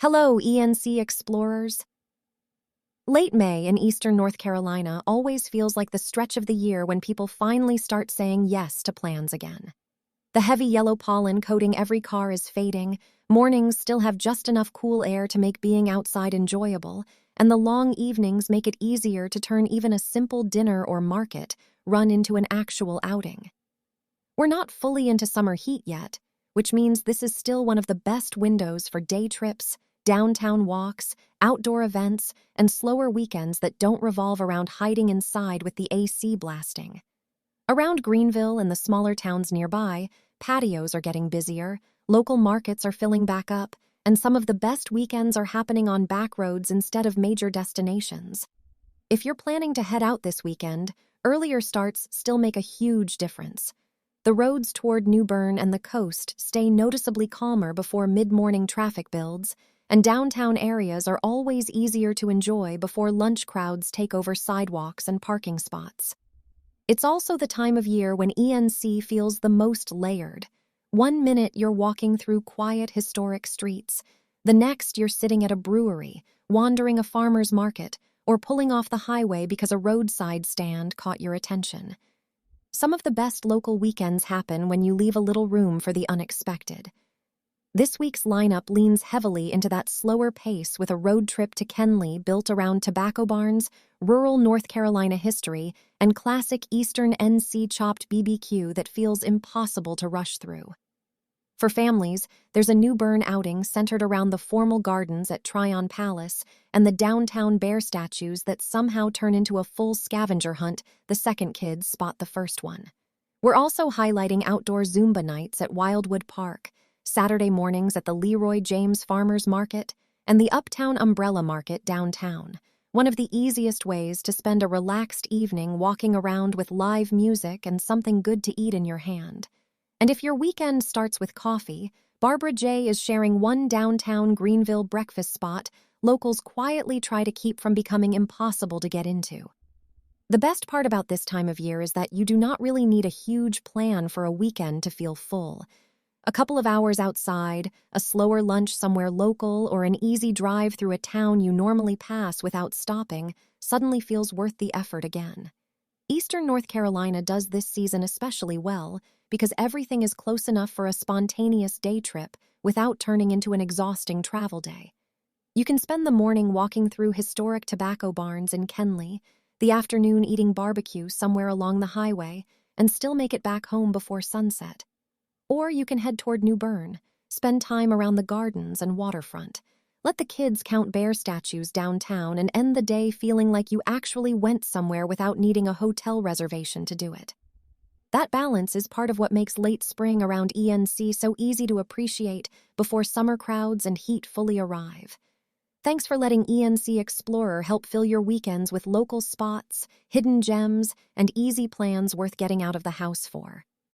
Hello, ENC Explorers. Late May in Eastern North Carolina always feels like the stretch of the year when people finally start saying yes to plans again. The heavy yellow pollen coating every car is fading, mornings still have just enough cool air to make being outside enjoyable, and the long evenings make it easier to turn even a simple dinner or market run into an actual outing. We're not fully into summer heat yet, which means this is still one of the best windows for day trips, downtown walks, outdoor events, and slower weekends that don't revolve around hiding inside with the AC blasting. Around Greenville and the smaller towns nearby, patios are getting busier, local markets are filling back up, and some of the best weekends are happening on back roads instead of major destinations. If you're planning to head out this weekend, earlier starts still make a huge difference. The roads toward New Bern and the coast stay noticeably calmer before mid-morning traffic builds, and downtown areas are always easier to enjoy before lunch crowds take over sidewalks and parking spots. It's also the time of year when ENC feels the most layered. One minute you're walking through quiet, historic streets. The next you're sitting at a brewery, wandering a farmer's market, or pulling off the highway because a roadside stand caught your attention. Some of the best local weekends happen when you leave a little room for the unexpected. This week's lineup leans heavily into that slower pace with a road trip to Kenly built around tobacco barns, rural North Carolina history, and classic Eastern NC chopped BBQ that feels impossible to rush through. For families, there's a new Bern outing centered around the formal gardens at Tryon Palace and the downtown bear statues that somehow turn into a full scavenger hunt the second kids spot the first one. We're also highlighting outdoor Zumba nights at Wildwood Park, Saturday mornings at the Leroy James Farmers Market, and the Uptown Umbrella Market downtown, one of the easiest ways to spend a relaxed evening walking around with live music and something good to eat in your hand. And if your weekend starts with coffee, Barbara J. is sharing one downtown Greenville breakfast spot locals quietly try to keep from becoming impossible to get into. The best part about this time of year is that you do not really need a huge plan for a weekend to feel full. A couple of hours outside, a slower lunch somewhere local, or an easy drive through a town you normally pass without stopping suddenly feels worth the effort again. Eastern North Carolina does this season especially well because everything is close enough for a spontaneous day trip without turning into an exhausting travel day. You can spend the morning walking through historic tobacco barns in Kenly, the afternoon eating barbecue somewhere along the highway, and still make it back home before sunset. Or you can head toward New Bern, spend time around the gardens and waterfront. Let the kids count bear statues downtown and end the day feeling like you actually went somewhere without needing a hotel reservation to do it. That balance is part of what makes late spring around ENC so easy to appreciate before summer crowds and heat fully arrive. Thanks for letting ENC Explorer help fill your weekends with local spots, hidden gems, and easy plans worth getting out of the house for.